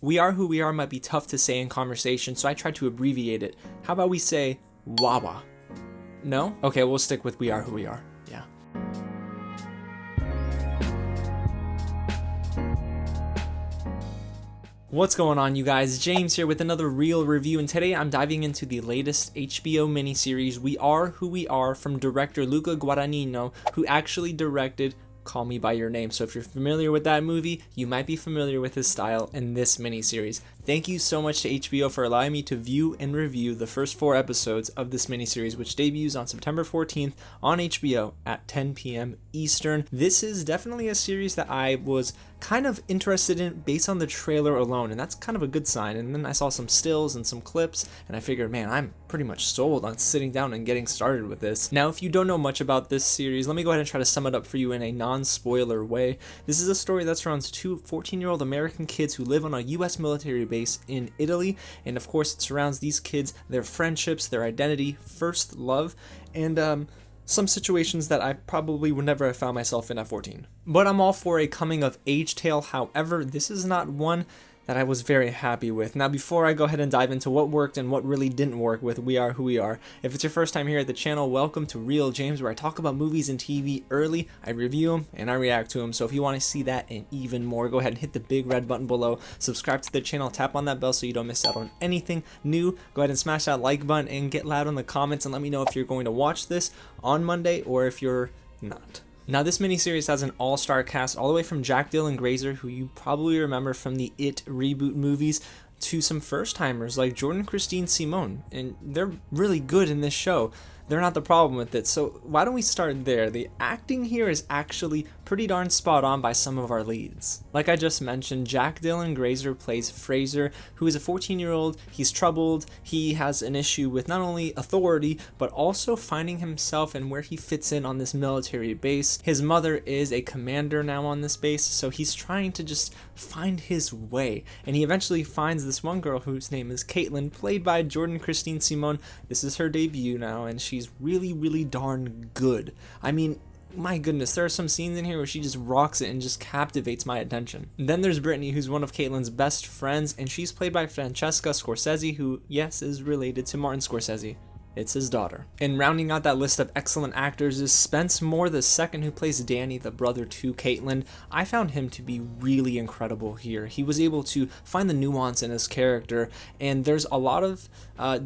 We Are Who We Are might be tough to say in conversation, so I tried to abbreviate it. How about we say Wawa? No? Okay, we'll stick with We Are Who We Are. Yeah. What's going on, you guys? James here with another real review, and today I'm diving into the latest HBO miniseries, We Are Who We Are, from director Luca Guadagnino, who actually directed Call Me By Your Name. So if you're familiar with that movie, you might be familiar with his style in this miniseries. Thank you so much to HBO for allowing me to view and review the first 4 episodes of this miniseries, which debuts on September 14th on HBO at 10 p.m. Eastern. This is definitely a series that I was kind of interested in based on the trailer alone, and that's kind of a good sign. And then I saw some stills and some clips, and I figured, man, I'm pretty much sold on sitting down and getting started with this. Now, if you don't know much about this series, let me go ahead and try to sum it up for you in a non-spoiler way. This is a story that surrounds 2 14-year-old American kids who live on a U.S. military base in Italy, and of course it surrounds these kids, their friendships, their identity, first love, and some situations that I probably would never have found myself in at 14. But I'm all for a coming of age tale. However, this is not one that I was very happy with. Now, before I go ahead and dive into what worked and what really didn't work with We Are Who We Are, if it's your first time here at the channel, welcome to Real James, where I talk about movies and TV early, I review them, and I react to them. So if you want to see that and even more, go ahead and hit the big red button below, subscribe to the channel, tap on that bell so you don't miss out on anything new. Go ahead and smash that like button and get loud in the comments and let me know if you're going to watch this on Monday or if you're not. Now, this miniseries has an all-star cast all the way from Jack Dylan Grazer, who you probably remember from the It reboot movies, to some first-timers like Jordan, Kristine, Seamón, and they're really good in this show. They're not the problem with it, so why don't we start there? The acting here is actually pretty darn spot on by some of our leads. Like I just mentioned, Jack Dylan Grazer plays Fraser, who is a 14-year-old. He's troubled. He has an issue with not only authority, but also finding himself and where he fits in on this military base. His mother is a commander now on this base, so he's trying to just find his way. And he eventually finds this one girl whose name is Caitlin, played by Jordan Kristine Seamón. This is her debut now, and she's really darn good. I mean, my goodness, there are some scenes in here where she just rocks it and just captivates my attention. And then there's Brittany, who's one of Caitlin's best friends, and she's played by Francesca Scorsese, who, yes, is related to Martin Scorsese. It's his daughter. And rounding out that list of excellent actors is Spence Moore II, who plays Danny, the brother to Caitlin. I found him to be really incredible here. He was able to find the nuance in his character, and there's a lot of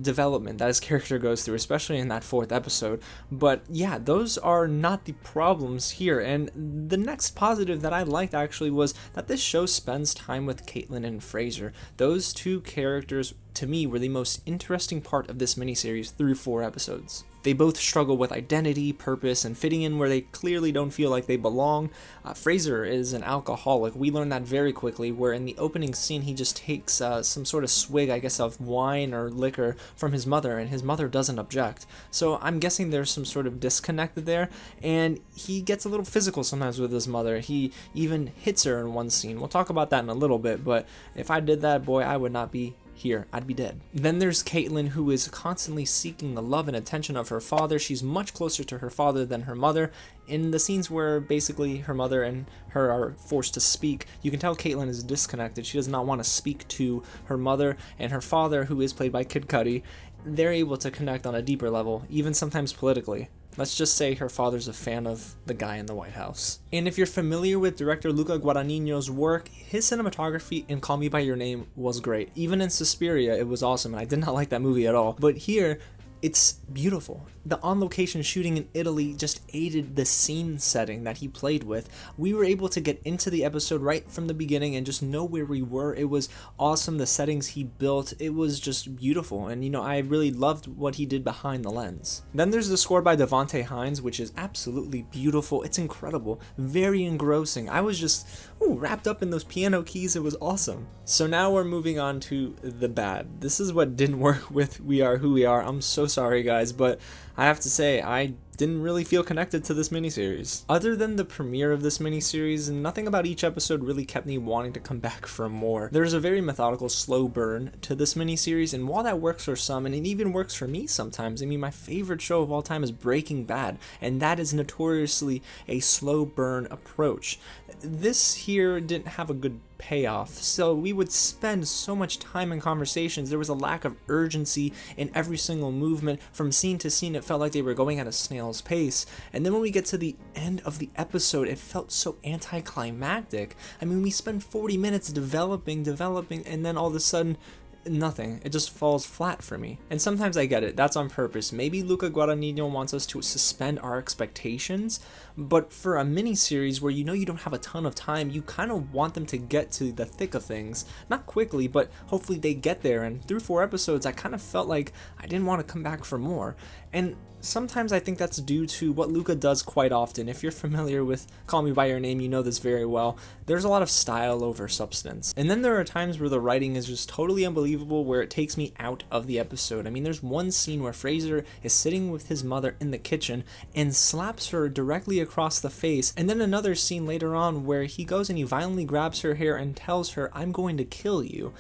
development that his character goes through, especially in that 4th episode. But yeah, those are not the problems here. And the next positive that I liked actually was that this show spends time with Caitlin and Fraser. Those 2 characters, to me, were the most interesting part of this miniseries through 4 episodes. They both struggle with identity, purpose, and fitting in where they clearly don't feel like they belong. Fraser is an alcoholic. We learned that very quickly, where in the opening scene he just takes some sort of swig, I guess, of wine or liquor from his mother, and his mother doesn't object. So I'm guessing there's some sort of disconnect there, and he gets a little physical sometimes with his mother. He even hits her in one scene. We'll talk about that in a little bit, but if I did that, boy, I would not be here. I'd be dead. Then there's Caitlin, who is constantly seeking the love and attention of her father. She's much closer to her father than her mother. In the scenes where basically her mother and her are forced to speak, you can tell Caitlin is disconnected. She does not want to speak to her mother, and her father, who is played by Kid Cudi, they're able to connect on a deeper level, even sometimes politically. Let's just say her father's a fan of the guy in the White House. And if you're familiar with director Luca Guadagnino's work, his cinematography in Call Me By Your Name was great. Even in Suspiria, it was awesome, and I did not like that movie at all. But here, it's beautiful. The on-location shooting in Italy just aided the scene setting that he played with. We were able to get into the episode right from the beginning and just know where we were. It was awesome. The settings he built, it was just beautiful. And, you know, I really loved what he did behind the lens. Then there's the score by Devonte Hines, which is absolutely beautiful. It's incredible. Very engrossing. I was just wrapped up in those piano keys. It was awesome. So now we're moving on to the bad. This is what didn't work with We Are Who We Are. I'm so sorry, guys, but I have to say, I didn't really feel connected to this miniseries. Other than the premiere of this miniseries, nothing about each episode really kept me wanting to come back for more. There's a very methodical, slow burn to this miniseries, and while that works for some, and it even works for me sometimes, I mean, my favorite show of all time is Breaking Bad, and that is notoriously a slow burn approach. This here didn't have a good payoff, so we would spend so much time in conversations. There was a lack of urgency in every single movement. From scene to scene, it felt like they were going at a snail's pace. And then when we get to the end of the episode, it felt so anticlimactic. I mean, we spend 40 minutes developing, and then all of a sudden, nothing. It just falls flat for me. And sometimes I get it, that's on purpose. Maybe Luca Guadagnino wants us to suspend our expectations, but for a mini-series where you know you don't have a ton of time, you kind of want them to get to the thick of things. Not quickly, but hopefully they get there. And through 4 episodes, I kind of felt like I didn't want to come back for more. And sometimes I think that's due to what Luca does quite often. If you're familiar with Call Me By Your Name, you know this very well. There's a lot of style over substance. And then there are times where the writing is just totally unbelievable, where it takes me out of the episode. I mean, there's one scene where Fraser is sitting with his mother in the kitchen and slaps her directly across the face. And then another scene later on where he goes and he violently grabs her hair and tells her, "I'm going to kill you."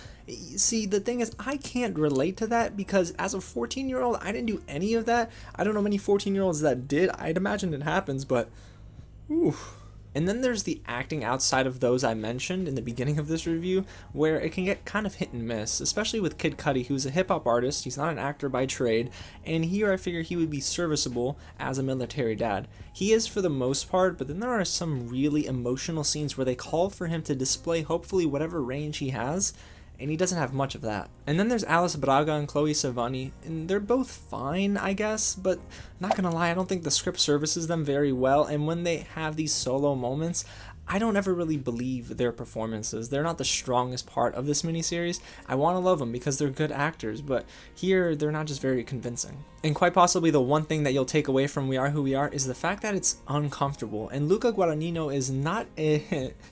See, the thing is, I can't relate to that because as a 14-year-old, I didn't do any of that. I don't know many 14-year-olds that did. I'd imagine it happens, but oof. And then there's the acting outside of those I mentioned in the beginning of this review, where it can get kind of hit and miss, especially with Kid Cudi, who's a hip-hop artist. He's not an actor by trade, and here I figure he would be serviceable as a military dad. He is for the most part, but then there are some really emotional scenes where they call for him to display hopefully whatever range he has, and he doesn't have much of that. And then there's Alice Braga and Chloë Sevigny, and they're both fine, I guess, but not gonna lie, I don't think the script services them very well, and when they have these solo moments, I don't ever really believe their performances. They're not the strongest part of this miniseries. I want to love them because they're good actors, but here they're not just very convincing. And quite possibly the one thing that you'll take away from We Are Who We Are is the fact that it's uncomfortable. And Luca Guadagnino is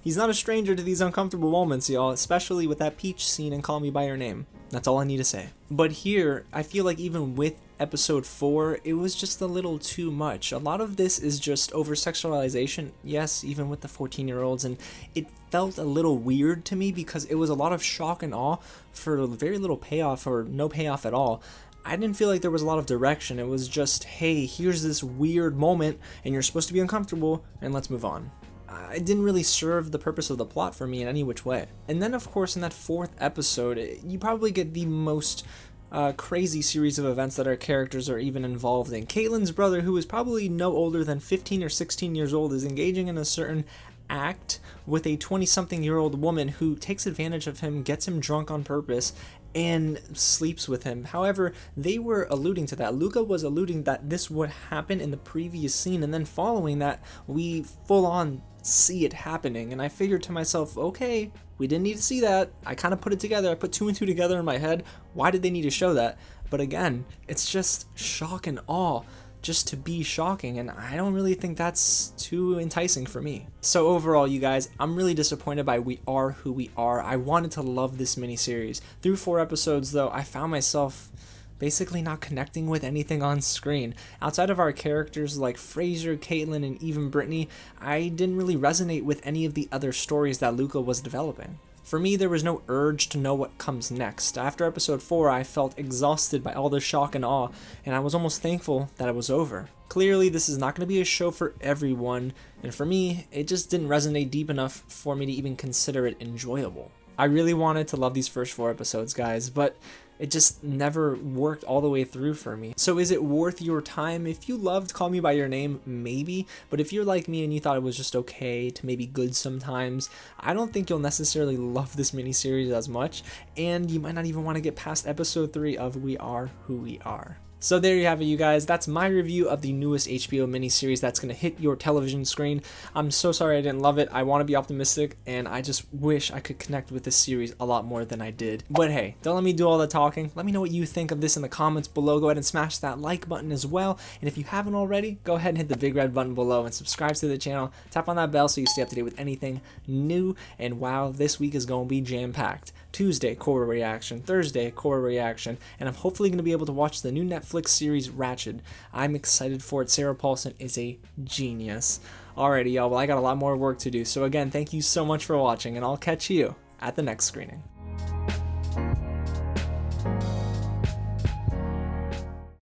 he's not a stranger to these uncomfortable moments, y'all, especially with that peach scene in Call Me By Your Name. That's all I need to say. But here, I feel like even with episode 4, it was just a little too much. A lot of this is just over-sexualization, yes, even with the 14-year-olds, and it felt a little weird to me because it was a lot of shock and awe for very little payoff or no payoff at all. I didn't feel like there was a lot of direction. It was just, hey, here's this weird moment, and you're supposed to be uncomfortable, and let's move on. It didn't really serve the purpose of the plot for me in any which way. And then, of course, in that 4th episode, you probably get the most crazy series of events that our characters are even involved in. Caitlin's brother, who is probably no older than 15 or 16 years old, is engaging in a certain act with a 20-something-year-old woman who takes advantage of him, gets him drunk on purpose, and sleeps with him. However, they were alluding to that. Luca was alluding that this would happen in the previous scene, and then following that, we full-on see it happening, and I figured to myself, okay, we didn't need to see that. I kind of put it together. I put 2 and 2 together in my head. Why did they need to show that? But again, it's just shock and awe just to be shocking, and I don't really think that's too enticing for me. So overall, you guys, I'm really disappointed by We Are Who We Are. I wanted to love this miniseries. Through 4 episodes, though, I found myself basically not connecting with anything on screen. Outside of our characters like Fraser, Caitlin, and even Brittany, I didn't really resonate with any of the other stories that Luca was developing. For me, there was no urge to know what comes next. After episode 4, I felt exhausted by all the shock and awe, and I was almost thankful that it was over. Clearly, this is not going to be a show for everyone, and for me, it just didn't resonate deep enough for me to even consider it enjoyable. I really wanted to love these first 4 episodes, guys, but it just never worked all the way through for me. So is it worth your time? If you loved Call Me By Your Name, maybe, but if you're like me and you thought it was just okay to maybe good sometimes, I don't think you'll necessarily love this miniseries as much, and you might not even want to get past episode 3 of We Are Who We Are. So there you have it, you guys. That's my review of the newest HBO miniseries that's going to hit your television screen. I'm so sorry I didn't love it. I want to be optimistic, and I just wish I could connect with this series a lot more than I did. But hey, don't let me do all the talking. Let me know what you think of this in the comments below. Go ahead and smash that like button as well. And if you haven't already, go ahead and hit the big red button below and subscribe to the channel. Tap on that bell so you stay up to date with anything new. And wow, this week is going to be jam-packed. Tuesday, Korra reaction. Thursday, Korra reaction. And I'm hopefully going to be able to watch the new Netflix series Ratched. I'm excited for it. Sarah Paulson is a genius. Alrighty, y'all. Well, I got a lot more work to do. So again, thank you so much for watching, and I'll catch you at the next screening.